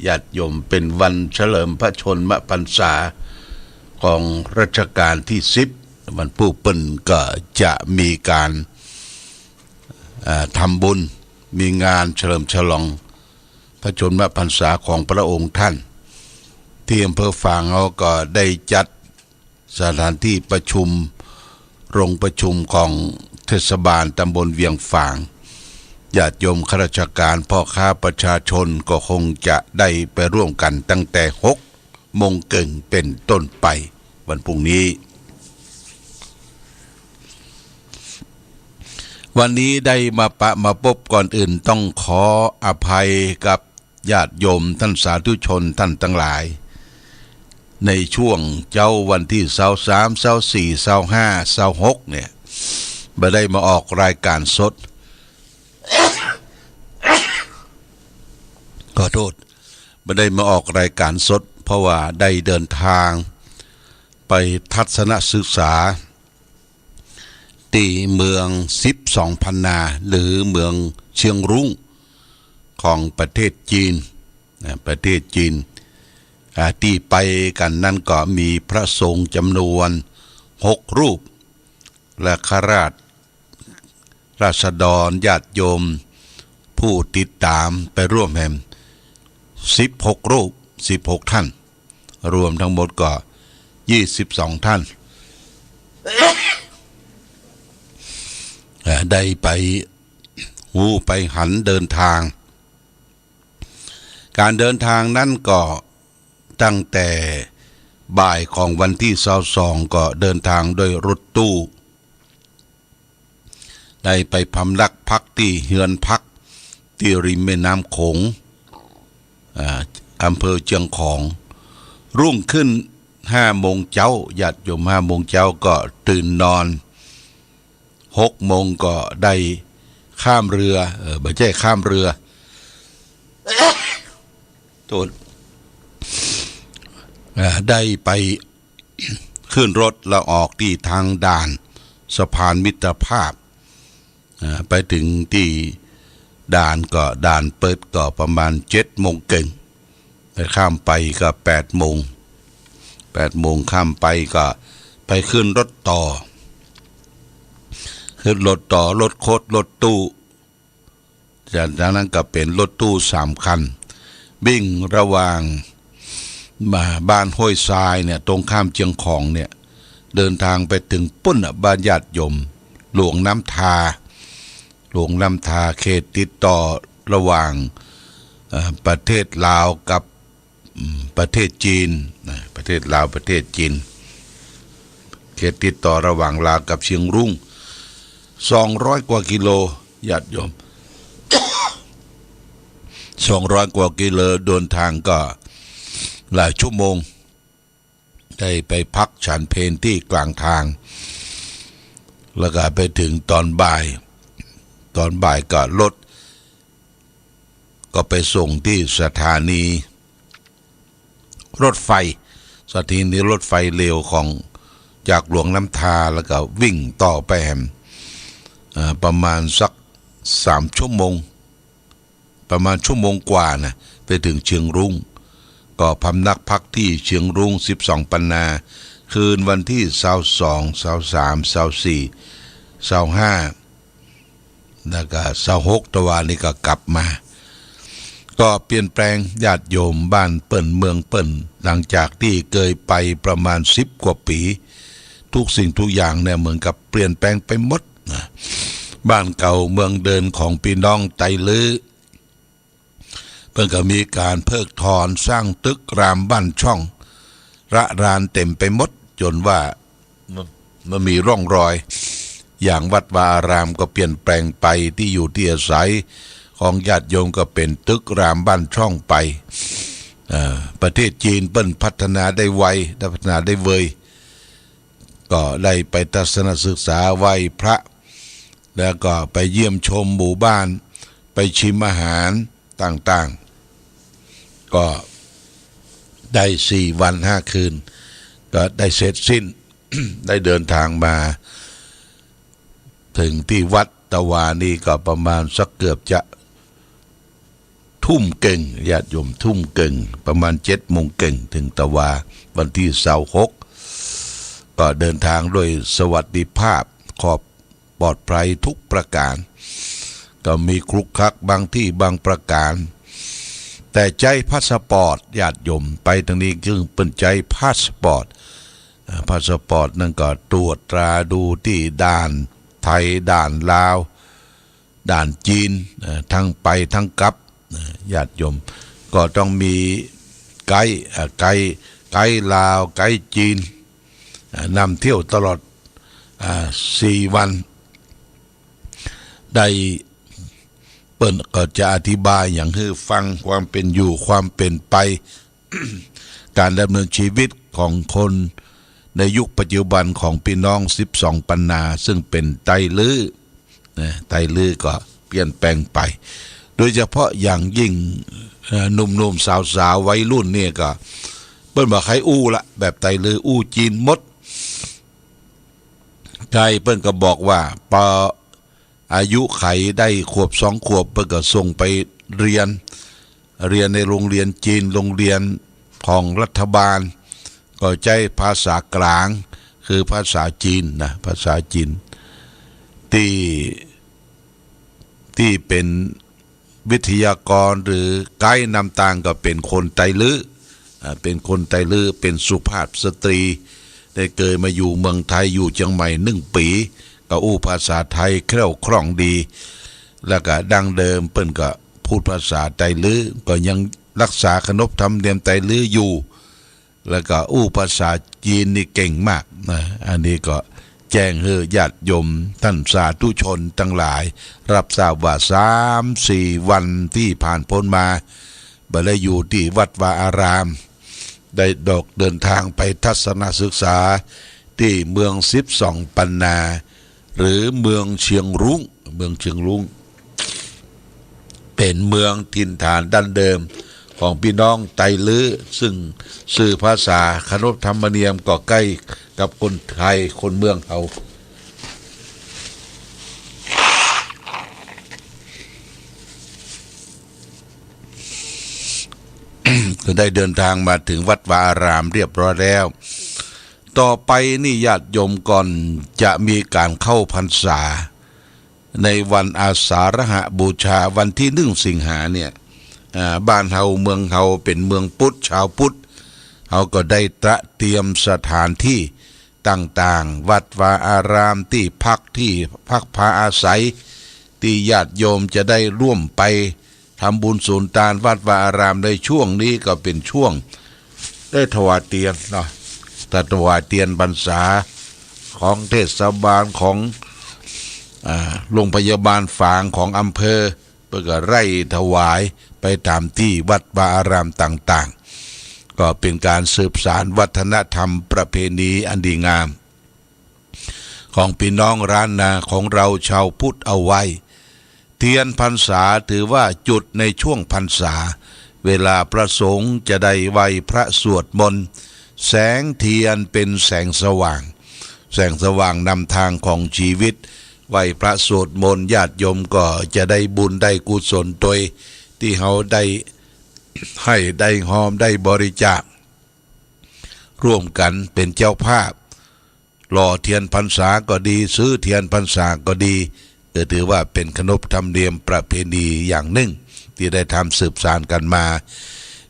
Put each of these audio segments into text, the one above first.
ญาติโยมเป็นวันเฉลิมพระชนมพรรษาของรัชกาลที่10วันผู้เปิ้นก็จะมีการทำบุญมีงานเฉลิมฉลองพระชนมพรรษาของพระองค์ท่านที่อำเภอฝางเราก็ได้จัดสถานที่ประชุมโรงประชุมของเทศบาลตำบลเวียงฝางญาติโยมข้าราชการพ่อค้าประชาชนก็คงจะได้ไปร่วมกันตั้งแต่6 โมงเกิงเป็นต้นไปวันพรุ่งนี้วันนี้ได้มาพบก่อนอื่นต้องขออภัยกับญาติโยมท่านสาธุชนท่านทั้งหลายในช่วงเจ้าวันที่23 24 25 26เนี่ยไม่ได้มาออกรายการสดขอโทษไม่ได้มาออกรายการสดเพราะว่าได้เดินทางไปทัศนศึกษาที่เมือง12 พันนาหรือเมืองเชียงรุ้งของประเทศจีนที่ไปกันนั่นก็มีพระสงฆ์จำนวน6 รูปและข้าราษฎรญาติโยมผู้ติดตามไปร่วมแห่ม16 รูป16 ท่านรวมทั้งหมดก็22 ท่านได้ไปไปหันเดินทางการเดินทางนั้นก็ตั้งแต่บ่ายของวันที่22ก็เดินทางโดยรถตู้ได้ไปพำนักพักที่เฮือนพักที่ริมแม่น้ำโขงอำเภอเชียงของรุ่งขึ้น5 โมงเช้าญาติโยม5 โมงเช้าก็ตื่นนอน6 โมงก็ได้ข้ามเรือไม่ใช่ข้ามเรือโทษได้ไปขึ้นรถแล้วออกที่ทางด่านสะพานมิตรภาพไปถึงที่ด่านก็ด่านเปิดก็ประมาณ7 โมงเกิงไปข้ามไปก็8 โมงข้ามไปก็ไปขึ้นรถต่อรถโคตรรถตู้จากนั้นก็เป็นรถตู้3 คันวิ่งระหว่างมาบ้านห้วยทรายเนี่ยตรงข้ามเชียงของเนี่ยเดินทางไปถึงปุ้นบ้านญาติโยมหลวงน้ำทาเขตติดต่อระหว่างประเทศลาวกับประเทศจีนประเทศลาวประเทศจีนเขตติดต่อระหว่างลาวกับเชียงรุ้ง200 กว่ากิโลญาติโยม200 กว่ากิโลเดินทางก็หลายชั่วโมงได้ไปพักฉันเพลที่กลางทางแล้วก็ไปถึงตอนบ่ายก็รถก็ไปส่งที่สถานีรถไฟเร็วของจากหลวงน้ำทาแล้วก็วิ่งต่อไปแหมประมาณสัก3 ชั่วโมงประมาณชั่วโมงกว่านะไปถึงเชียงรุ้งก็พำนักพักที่เชียงรุ้ง12 ปันนาคืนวันที่22 23 24 25แล้วก็26 ตะวันนี้ก็กลับมาก็เปลี่ยนแปลงญาติโยมบ้านเปิ้นเมืองเปิ้นหลังจากที่เคยไปประมาณ10 กว่าปีทุกสิ่งทุกอย่างเนี่ยเหมือนกับเปลี่ยนแปลงไปหมดนะบ้านเก่าเมืองเดินของพี่น้องไตลื้อเพิ่งก็มีการเพิกถอนสร้างตึกรามบ้านช่องระรานเต็มไปหมดจนว่ามันมีร่องรอยอย่างวัดวาอารามก็เปลี่ยนแปลงไปที่อยู่ที่อาศัยของญาติโยมก็เป็นตึกรามบ้านช่องไปประเทศจีนเปิ้นพัฒนาได้ไวพัฒนาได้เวยก็ได้ไปทัศนศึกษาไหว้พระแล้วก็ไปเยี่ยมชมหมู่บ้านไปชิมอาหารต่างๆก็ได้4 วัน 5 คืนก็ได้เสร็จสิ้น ได้เดินทางมาถึงที่วัดตะวานี่ก็ประมาณสักเกือบจะท ทุ่มเก่งญาติโยมทุ่มเก่งประมาณ7 โมงเก่งถึงตะวาวันที่26ก็เดินทางด้วยสวัสดิภาพขอบปลอดภัยทุกประการก็มีคลุกคลักบางที่บางประการแต่ใจพาสปอร์ตญาติโยมไปทางนี้คือเป็นใจพาสปอร์ตนั่นก็ตรวจตราดูที่ด่านไทยด่านลาวด่านจีนทั้งไปทั้งกลับญาติโยมก็ต้องมีไกด์ลาวไกด์จีนนำเที่ยวตลอด4 วันได้เปิ้นก็จะอธิบายอย่างให้ฟังความเป็นอยู่ความเป็นไป การดำเนินชีวิตของคนในยุคปัจจุบันของพี่น้อง12 ปันนาซึ่งเป็นไตลื้อไตลื้อก็เปลี่ยนแปลงไปโดยเฉพาะอย่างยิ่งหนุ่มๆสาวๆวัยรุ่นเนี่ยก็เปิ้นบอกใครอู้ละแบบไตลื้ออู้จีนมดใครเปิ้นก็บอกว่าพออายุไขได้ขวบ2 ขวบเปิ้นก็ส่งไปเรียนในโรงเรียนจีนโรงเรียนของรัฐบาลก็ใช้ภาษากลางคือภาษาจีนนะภาษาจีนที่เป็นวิทยากรหรือไกด์นำทางก็เป็นคนไตลื้อเป็นสุภาพสตรีได้เกิดมาอยู่เมืองไทยอยู่เชียงใหม่1 ปีก็อู้ภาษาไทยแคล่วคล่องดีแล้วก็ดังเดิมเปิ้นก็พูดภาษาไตลื้อก็ยังรักษาขนบธรรมเนียมไตลื้ออยู่แล้วก็อู้ภาษาจีนนี่เก่งมากนะอันนี้ก็แจ้งให้ญาติโยมท่านสาธุชนทั้งหลายรับทราบว่า3-4 วันที่ผ่านพ้นมาบ่ได้อยู่ที่วัดวาอารามได้เดินทางไปทัศนศึกษาที่เมือง12 ปันนาหรือเมืองเชียงรุ้งเป็นเมืองถิ่นฐานดั้งเดิมของพี่น้องไตลื้อซึ่งสื่อภาษาขนบธรรมเนียมก็ใกล้กับคนไทยคนเมืองเขาก็ได้เดินทางมาถึงวัดวาอารามเรียบร้อยแล้วต่อไปนี่ญาติโยมก่อนจะมีการเข้าพรรษาในวันอาสาฬหบูชาวันที่1 สิงหาเนี่ยบ้านเฮาเมืองเฮาเป็นเมืองพุทธชาวพุทธเฮาก็ได้เตรียมสถานที่ต่างๆวัดวาอารามที่พักพาอาศัยที่ญาติโยมจะได้ร่วมไปทำบุญสุนทานวัดวาอารามในช่วงนี้ก็เป็นช่วงได้ถวายเตียนเนาะถวายเตียนพรรษาของเทศบาลของโรงพยาบาลฝางของอำเภอเพื่อไร่ถวายไปตามที่วัดวาอารามต่างๆก็เป็นการสืบสานวัฒนธรรมประเพณีอันดีงามของพี่น้องร้านนาของเราชาวพุทธเอาไว้เทียนพรรษาถือว่าจุดในช่วงพรรษาเวลาพระสงฆ์จะได้ไหว้พระสวดมนต์แสงเทียนเป็นแสงสว่างนำทางของชีวิตไหว้พระสวดมนต์ญาติโยมก็จะได้บุญได้กุศลโดยที่เขาได้ให้ได้หอมได้บริจาคร่วมกันเป็นเจ้าภาพหล่อเทียนพรรษาก็ดีซื้อเทียนพรรษาก็ดีถือว่าเป็นขนบธรรมเนียมประเพณีอย่างหนึ่งที่ได้ทำสืบสานกันมา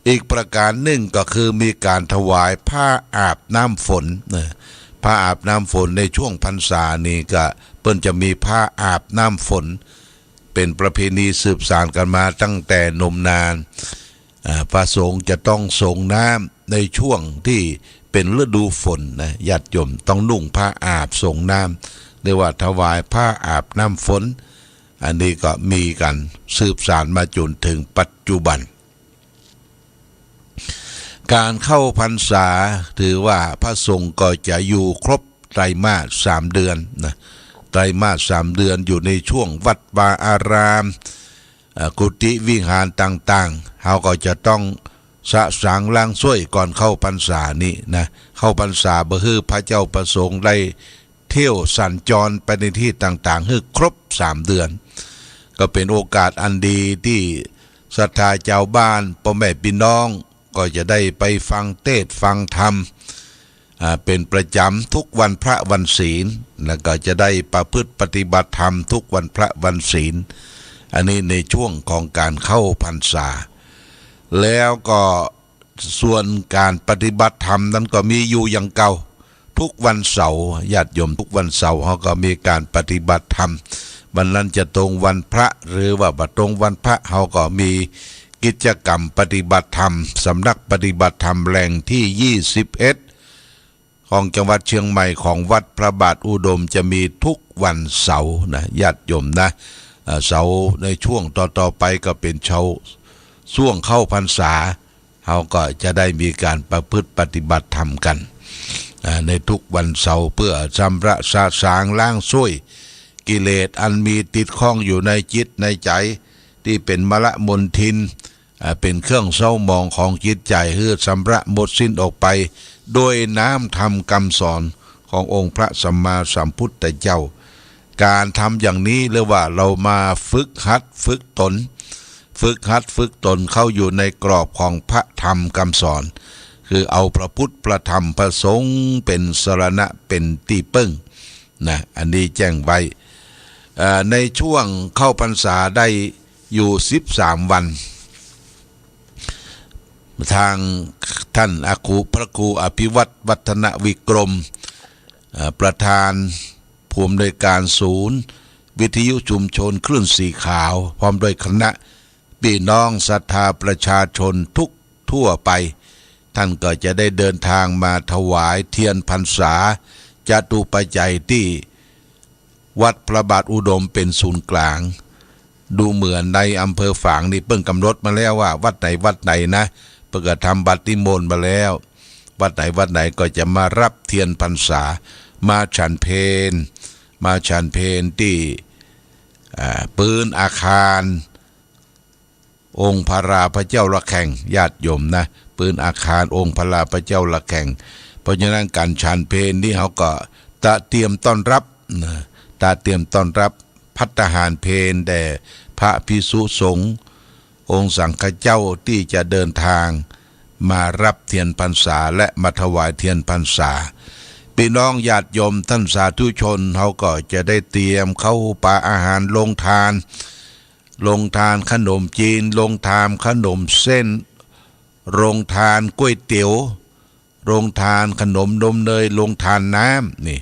อีกประการหนึ่งก็คือมีการถวายผ้าอาบน้ำฝนผ้าอาบน้ำฝนในช่วงพรรษานี่ก็เปิ้นจะมีผ้าอาบน้ำฝนเป็นประเพณีสืบสานกันมาตั้งแต่นมนานพระสงฆ์จะต้องส่งน้ำในช่วงที่เป็นฤดูฝนนะญาติโยมต้องนุ่งผ้าอาบส่งน้ำเรียกว่าถวายผ้าอาบน้ำฝนอันนี้ก็มีกันสืบสานมาจนถึงปัจจุบันการเข้าพรรษาถือว่าพระสงฆ์ก็จะอยู่ครบไตรมาส3 เดือนนะไตรมาส3 เดือนอยู่ในช่วงวัดวาอารามกุฏิวิหารต่างๆเขาก็จะต้องสะสางล้างส้วยก่อนเข้าพรรษานี้นะเข้าพรรษาบ่ฮือพระเจ้าประสงค์ได้เที่ยวสัญจรไปในที่ต่างๆให้ครบ3 เดือนก็เป็นโอกาสอันดีที่ ศรัทธาเจ้าบ้านพ่อแม่พี่น้องก็จะได้ไปฟังเทศน์ฟังธรรมเป็นประจำทุกวันพระวันศีลแล้วก็จะได้ประพฤติปฏิบัติธรรมทุกวันพระวันศีลอันนี้ในช่วงของการเข้าพรรษาแล้วก็ส่วนการปฏิบัติธรรมนั้นก็มีอยู่อย่างเก่าทุกวันเสาร์ญาติโยมทุกวันเสาร์เขาก็มีการปฏิบัติธรรมวันนั้นจะตรงวันพระหรือว่าบ่ตรงวันพระเขาก็มีกิจกรรมปฏิบัติธรรมสำนักปฏิบัติธรรมแหล่งที่21ของจังหวัดเชียงใหม่ของวัดพระบาทอุดมจะมีทุกวันเสาร์นะญาติโยมนะเสาร์ในช่วงต่อไปก็เป็นช่วงเข้าพรรษาเขาก็จะได้มีการประพฤติปฏิบัติธรรมกันในทุกวันเสาร์เพื่อชำระสะสางล้างซ้วยกิเลสอันมีติดข้องอยู่ในจิตในใจที่เป็นมละมนทินเป็นเครื่องเศร้าหมองของจิตใจเพื่อชำระหมดสิ้นออกไปโดยน้ำธรรมคำสอนขององค์พระสัมมาสัมพุทธเจ้าการทำอย่างนี้เรียกว่าเรามาฝึกหัดฝึกตนเข้าอยู่ในกรอบของพระธรรมคำสอนคือเอาพระพุทธพระธรรมพระสงฆ์เป็นสรณะเป็นที่พึ่งนะอันนี้แจ้งไว้ในช่วงเข้าพรรษาได้อยู่13วันทางท่านพระครูอภิวัตรวัฒนวิกรมประธานผู้อำนวยการศูนย์วิทยุชุมชนคลื่นสีขาวพร้อมโดยคณะพี่น้องศรัทธาประชาชนทุกทั่วไปท่านก็จะได้เดินทางมาถวายเทียนพรรษาจตุปัจจัยที่วัดพระบาทอุดมเป็นศูนย์กลางดูเหมือนในอำเภอฝางนี่เพิ่งกำหนดมาแล้วว่าวัดไหนนะเพิ่งทำบัตรนิมนต์มาแล้ววัดไหนก็จะมารับเทียนพรรษามาฉันเพลที่ปืนอาคารองค์พระราพระเจ้าละแข่งญาติโยมนะปืนอาคารองค์พระราพระเจ้าละแข่งเพราะฉะนั้นการฉันเพลนี่เขาก็เตรียมต้อนรับภัตตาหารเพลแด่พระภิกษุสงฆ์องค์สังฆเจ้าที่จะเดินทางมารับเทียนพรรษาและมาถวายเทียนพรรษาพี่น้องญาติโยมท่านสาธุชนเขาก็จะได้เตรียมเข้าปาอาหารลงทานขนมจีนลงทานขนมเส้นลงทานก๋วยเตี๋ยวลงทานขนมนมเนยลงทานน้ำนี่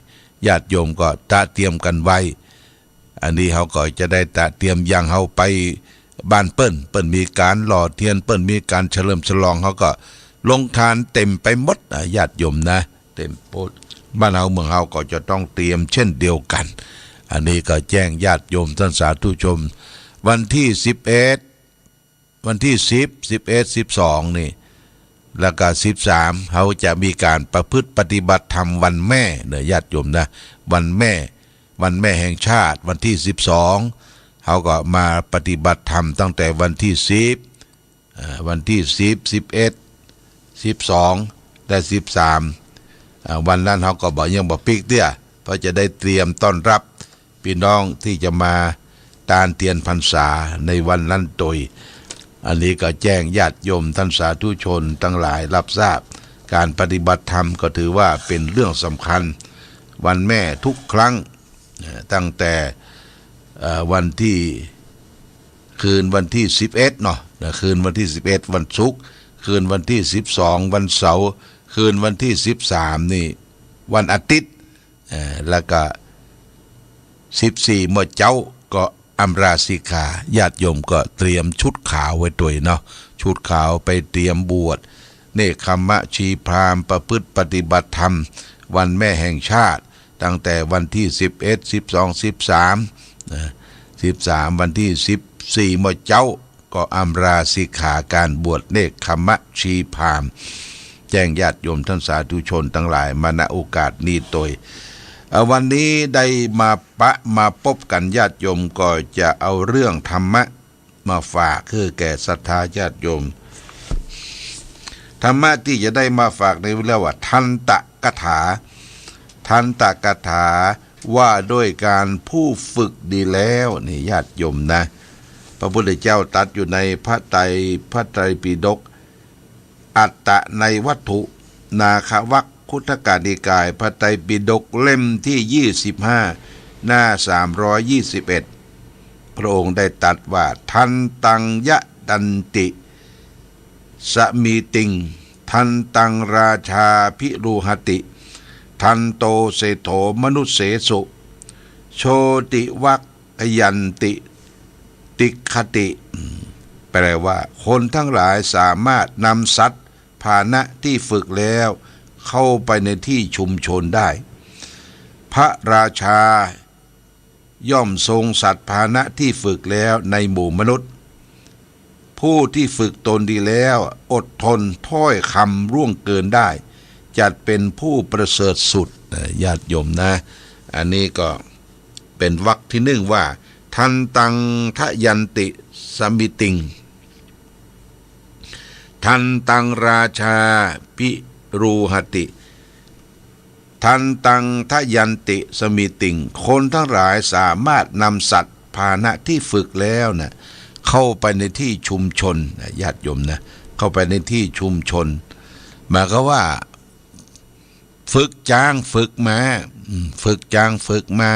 ญาติโยมก็เตรียมกันไว้อันนี้เขาก็จะได้เตรียมอย่างเขาไปบ้านเปิ้นมีการหล่อเทียนเปิ้นมีการเฉลิมฉลองเขาก็ลงทานเต็มไปหมดญาติโยมนะเต็มโพดบ้านเฮาเมืองเฮาก็จะต้องเตรียมเช่นเดียวกันอันนี้ก็แจ้งญาติโยมท่านสาธุชนวันที่11วันที่10 11 12นี่แล้วก็13เขาจะมีการประพฤติปฏิบัติธรรมวันแม่เนี่ยญาติโยมนะวันแม่แห่งชาติวันที่12เขาก็มาปฏิบัติธรรมตั้งแต่วันที่10วันที่10 11 12และ13วันนั้นเขาก็บอกยังบอกปิกเตี้ยเพราะจะได้เตรียมต้อนรับพี่น้องที่จะมาตานเทียนพรรษาในวันนั้นโดยอันนี้ก็แจ้งญาติโยมท่านสาธุชนทั้งหลายรับทราบการปฏิบัติธรรมก็ถือว่าเป็นเรื่องสำคัญวันแม่ทุกครั้งตั้งแต่วันที่คืนวันที่11เนาะคืนวันที่11วันศุกร์คืนวันที่12วันเสาร์คืนวันที่13นี่วันอาทิตย์แล้วก็14มื้อเจ้าก็อำราสิกขาญาติโยมก็เตรียมชุดขาวไว้ด้วยเนาะชุดขาวไปเตรียมบวชเนคขมะชีพราหมณ์ประพฤติปฏิบัติธรรมวันแม่แห่งชาติตั้งแต่วันที่11 12 13วันที่14มื้อเจ้าก็อำราสิกขาการบวชเนคขมะชีพราหมณ์แจ้งญาติโยมท่านสาธุชนทั้งหลายมาณโอกาสนี้โดยวันนี้ได้มาพบกันญาติโยมก็จะเอาเรื่องธรรมะมาฝากคือแก่ศรัทธาญาติโยมธรรมะที่จะได้มาฝากในเรื่องว่าทันตกถาว่าด้วยการผู้ฝึกดีแล้วนี่ญาติโยมนะ พระพุทธเจ้าตรัสอยู่ในพระไตรปิฎกอัตตะในวัตถุนาควัคคุตกนิกายพระไตรปิฎกเล่มที่25หน้า321พระองค์ได้ตรัสว่าทันตังยะดันติสมีติงทันตังราชาพิรูหติทันโตเสโถมนุสเสสุโชติวัคยันติติคติแปลว่าคนทั้งหลายสามารถนำสัตว์ภาณะที่ฝึกแล้วเข้าไปในที่ชุมชนได้พระราชาย่อมทรงสัตว์ภาณะที่ฝึกแล้วในหมู่มนุษย์ผู้ที่ฝึกตนดีแล้วอดทนถ้อยคำร่วงเกินได้จัดเป็นผู้ประเสริฐสุดญาติโยมนะอันนี้ก็เป็นวรรคที่หนึ่งว่าทันตังทะยันติสมิติงทันตังราชาพิรูหติทันตังทะยันติสมิติงคนทั้งหลายสามารถนำสัตว์ภาณะที่ฝึกแล้วนะเข้าไปในที่ชุมชนญาติโยมนะเข้าไปในที่ชุมชนหมายก็ว่าฝึกจ้างฝึกมาฝึกจ้างฝึกมา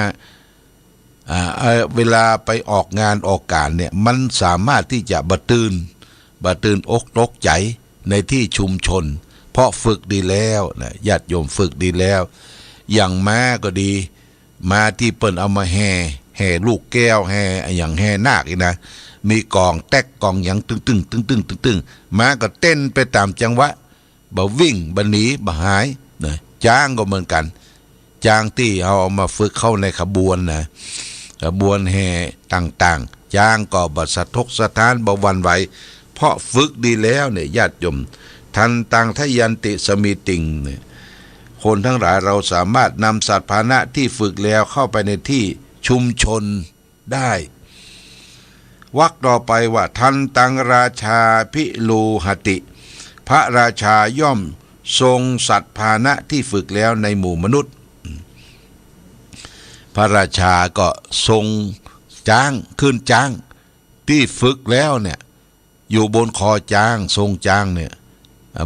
เวลาไปออกงานออกการเนี่ยมันสามารถที่จะบะตื่นอกตกใจในที่ชุมชนเพราะฝึกดีแล้วนะญาติโยมฝึกดีแล้วอย่างม้าก็ดีม้าที่เปิ้นเอามาแห่ลูกแก้วแห่อย่างแห่นาคอีกนะมีกองแตกกองอย่างตึงม้าก็เต้นไปตามจังหวะบ่วิ่งบ่หนีบ่หายนะจ้างก็เหมือนกันจ้างที่เอามาฝึกเข้าในขบวนนะขบวนแห่ต่างๆจ้างก็บ่สะทกสะท้านบ่หวั่นไหวเพราะฝึกดีแล้วเนี่ยญาติโยมทันตังทะยันติสมิติงเนี่ยคนทั้งหลายเราสามารถนำสัตว์ภาณะที่ฝึกแล้วเข้าไปในที่ชุมชนได้วรรคต่อไปว่าทันตังราชาพิลูหติพระราชาย่อมทรงสัตว์ภาณะที่ฝึกแล้วในหมู่มนุษย์พระราชาก็ทรงจ้างขึ้นจ้างที่ฝึกแล้วเนี่ยอยู่บนคอจ้างทรงจ้างเนี่ย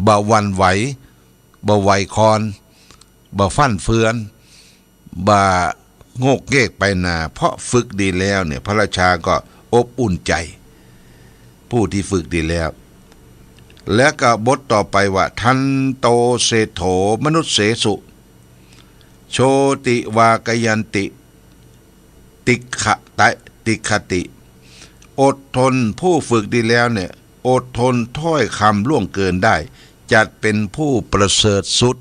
บ่หวั่นไหวบ่ไหวคอนบ่ฟั่นเฟือนบ่โงกเงกไปนาเพราะฝึกดีแล้วเนี่ยพระราชาก็อบอุ่นใจผู้ที่ฝึกดีแล้วและก็บทต่อไปว่าทันโตเศโถมนุสเสสุโชติวากยันติติคติอดทนผู้ฝึกดีแล้วเนี่ยอดทนถ้อยคำล่วงเกินได้จัดเป็นผู้ประเสริฐสุด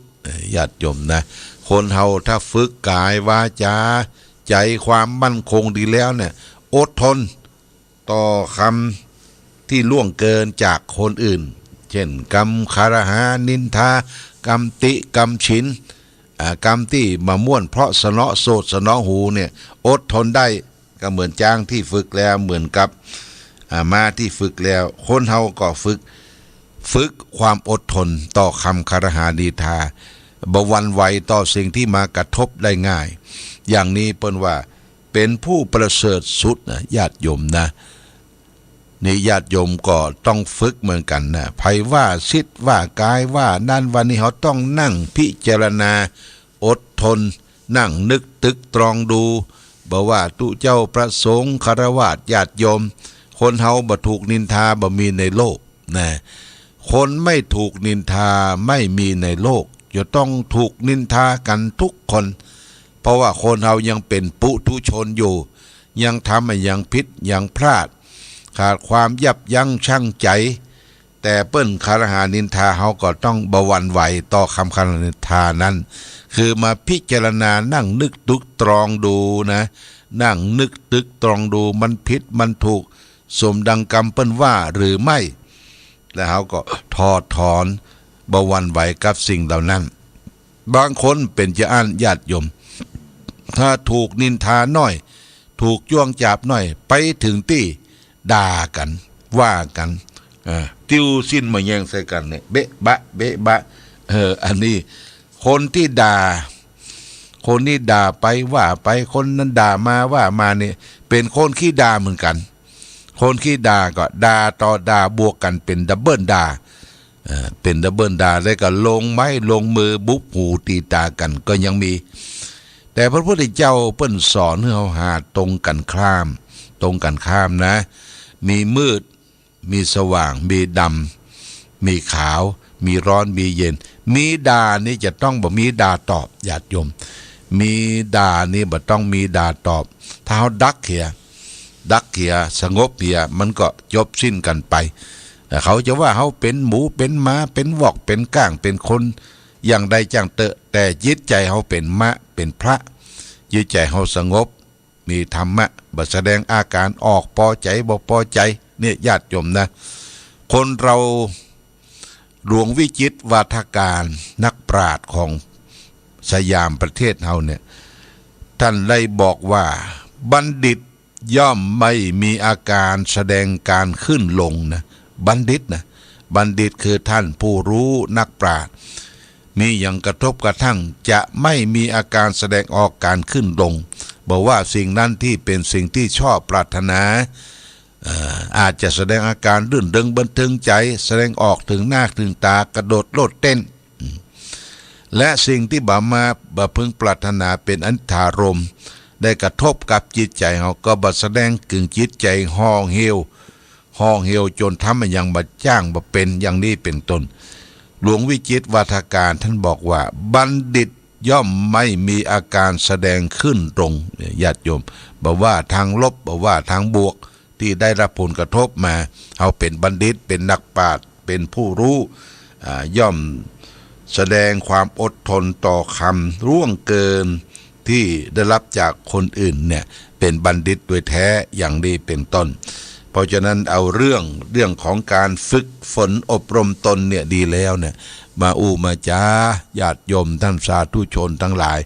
ญาติโยมนะคนเฮาถ้าฝึกกายวาจาใจความมั่นคงดีแล้วเนี่ยอดทนต่อคำที่ล่วงเกินจากคนอื่นเช่นกรรมคารหานินทากรรมติกรรมฉินกรรมที่มาม่วนเพราะสนอโสดสนอหูเนี่ยอดทนได้ก็เหมือนจ้างที่ฝึกแล้วเหมือนกับมาที่ฝึกแล้วคนเฮาก็ฝึกความอดทนต่อคำคารหานินทาบ่หวั่นไหวต่อสิ่งที่มากระทบได้ง่ายอย่างนี้เปิ้นว่าเป็นผู้ประเสริฐสุดนะญาติโยมนะนี่ญาติโยมก็ต้องฝึกเหมือนกันนะไผว่าสิทธิ์ว่ากายว่านั่นวันนี้เขาต้องนั่งพิจารณาอดทนนั่งนึกตึกตรองดูบ่ว่าตุเจ้าประสงค์คฤหัสถ์ญาติโยมคนเฮาบ่ถูกนินทาบ่มีในโลกนะคนไม่ถูกนินทาไม่มีในโลกจะต้องถูกนินทากันทุกคนเพราะว่าคนเฮายังเป็นปุถุชนอยู่ยังทำอย่างผิดอย่างพลาดขาดความยับยั้งชั่งใจแต่เปิ้นคารหานินทาเฮาก็ต้องบ่หวั่นไหวต่อคำคารหานินทานั้นคือมาพิจารณานั่งนึกตึกตรองดูนะนั่งนึกตึกตรองดูมันผิดมันถูกสมดังกรรมเปิ้นว่าหรือไม่แล้วเขาก็ถอดถอนบ่หวั่นไหวกับสิ่งเหล่านั้นบางคนเป็นจะอ่านญาติโยมถ้าถูกนินทาน้อยถูกจ้วงจับน้อยไปถึงที่ด่ากันว่ากันติ้วสิ้นมาแย่งใส่กันเนี่ยเบะบะเบะบะอันนี้คนที่ด่าคนนี้ด่าไปว่าไปคนนั้นด่ามาว่ามาเนี่ยเป็นคนขี้ด่าเหมือนกันค คนขี้ด่าก็ด่าต่อด่าบวกกันเป็นดับเบิลด่าเป็นดับเบิลด่าแล้วก็ลงไม้ลงมือบุบหูตีตากันก็ยังมีแต่พระพุทธเจ้าเปิ้นสอนให้เราหาตรงกันข้ามนะ มีมืดมีสว่างมีดำมีขาวมีร้อนมีเย็นมีด่านี่จะต้องบ่มีด่าตอบญาติโยมมีด่านี่บ่ต้องมีด่าตอบถ้าเฮาดักเหียสงบเหียมันก็จบสิ้นกันไปแต่เขาจะว่าเฮาเป็นหมูเป็นม้าเป็นวอกเป็นก้างเป็นคนอย่างใดจังเตอะแต่จิตใจเฮาเป็นมะเป็นพระจิตใจเฮาสงบมีธรรมะบ่แสดงอาการออกพอใจบ่พอใจเนี่ยญาติโยมนะคนเราหลวงวิจิตรวาทการนักปราชญ์ของสยามประเทศเฮาเนี่ยท่านได้บอกว่าบัณฑิตย่อมไม่มีอาการแสดงการขึ้นลงนะบัณฑิตคือท่านผู้รู้นักปราชญ์มีอย่างกระทบกระทั่งจะไม่มีอาการแสดงออกการขึ้นลงบอกว่าสิ่งนั้นที่เป็นสิ่งที่ชอบปรารถนาอาจจะแสดงอาการรื่นเริงบันเทิงใจแสดงออกถึงหน้าถึงตากระโดดโลดเต้นและสิ่งที่บ่พึงปรารถนาเป็นอนิจจารมณ์ได้กระทบกับจิตใจเขาก็บ่แสดงกึ่งจิตใจห้องเหี่ยวจนทำให้ยังบ่จ้างบ่เป็นอย่างนี้เป็นต้นหลวงวิจิตรวาทการท่านบอกว่าบัณฑิตย่อมไม่มีอาการแสดงขึ้นตรงญาติโยมบอกว่าทางลบบอกว่าทางบวกที่ได้รับผลกระทบมาเอาเป็นบัณฑิตเป็นนักปราชญ์เป็นผู้รู้ย่อมแสดงความอดทนต่อคำร่วงเกินที่ได้รับจากคนอื่นเนี่ยเป็นบัณฑิตโดยแท้อย่างนี้เป็นต้นเพราะฉะนั้นเอาเรื่องของการฝึกฝนอบรมตนเนี่ยดีแล้วเนี่ยมามาจ้าญาติโยมท่านสาธุชนทั้งหลาย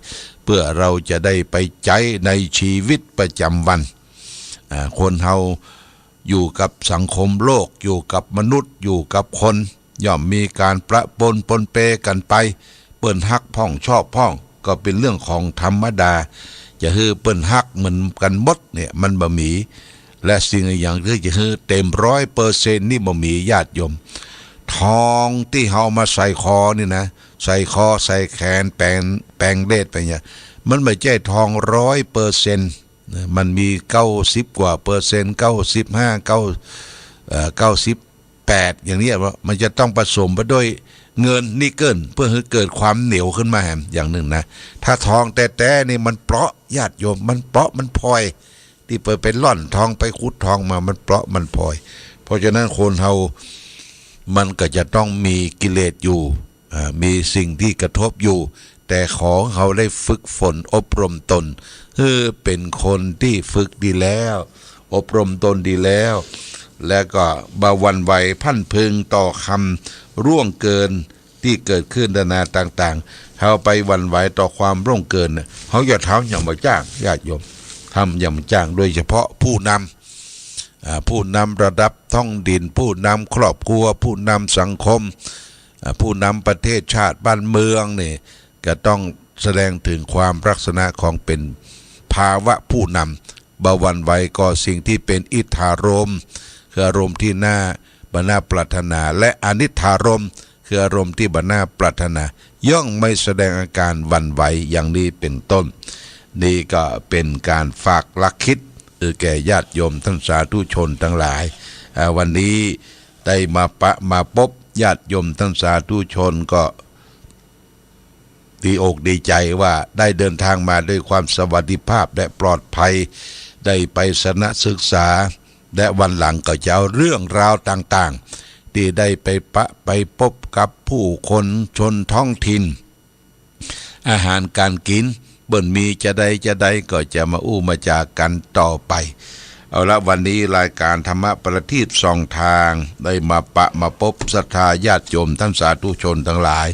เพื่อเราจะได้ไปใช้ในชีวิตประจำวันคนเฮาอยู่กับสังคมโลกอยู่กับมนุษย์อยู่กับคนย่อมมีการประปนเปกันไปเปิ้นฮักพ้องชอบพ้องก็เป็นเรื่องของธรรมดาจะฮือเปิ้นฮักเหมือนกันหมดเนี่ยมันบ่มีและสิ่งอย่างที่จะฮือเต็ม100%นี่บ่มีญาติโยมทองที่เฮามาใส่คอนี่นะใส่คอใส่แขนแปลงเดชไปเนี่ยมันไม่ใช่ทอง100%มันมี90กว่าเปอร์เซ็นต์98อย่างนี้ว่ามันจะต้องผสมไปด้วยเงินนิกเกิลเพื่อให้เกิดความเหนียวขึ้นมาอย่างหนึ่งนะถ้าทองแต่นี่มันเปราะญาติโยมมันเปราะมันพลอยที่เปิดเป็นล่อนทองไปขุดทองมามันเปราะมันพลอยเพราะฉะนั้นคนเฮามันก็จะต้องมีกิเลสอยู่มีสิ่งที่กระทบอยู่แต่ขอเขาได้ฝึกฝนอบรมตนเป็นคนที่ฝึกดีแล้วอบรมตนดีแล้วและก็บ่หวั่นไหวพันพึงต่อคำร่วงเกินที่เกิดขึ้นนานาต่างๆเขาไปหวั่นไหวต่อความร่วงเกินเขาอย่าทำอย่างบ่จ้างญาติโยมทำอย่างบ่จ้างโดยเฉพาะผู้นำระดับท้องถิ่นผู้นำครอบครัวผู้นำสังคมผู้นำประเทศชาติบ้านเมืองนี่ก็ต้องแสดงถึงความลักษณะของเป็นภาวะผู้นำบ่หวั่นไหวก่อสิ่งที่เป็นอิทธารมณ์คืออารมณ์ที่น่าปรารถนาและอนิธารมณ์คืออารมณ์ที่น่าปรารถนาย่อมไม่แสดงอาการหวั่นไหวอย่างนี้เป็นต้นนี่ก็เป็นการฝากหลักคิดแก่ญาติโยมท่านสาธุชนทั้งหลายวันนี้ได้มาพบญาติโยมท่านสาธุชนก็ดีอกดีใจว่าได้เดินทางมาด้วยความสวัสดิภาพและปลอดภัยได้ไปสนะศึกษาและวันหลังก็จะเอาเรื่องราวต่างๆที่ได้ไปพบกับผู้คนชนท้องถิ่นอาหารการกินเบิ่นมีจะได้ก็จะมาจากกันต่อไปเอาละวันนี้รายการธรรมะประทีปส่องทางได้มาพบศรัทธาญาติโยมท่านสาธุชนทั้งหลาย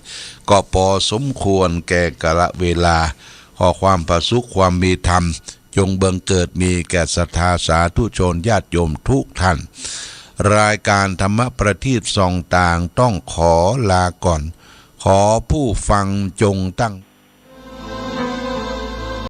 ก็พอสมควรแก่กาลเวลาขอความประสุขความมีธรรมจงบังเกิดมีแก่ศรัทธาสาธุชนญาติโยมทุกท่านรายการธรรมะประทีปส่องต่างต้องขอลาก่อนขอผู้ฟังจงตั้ง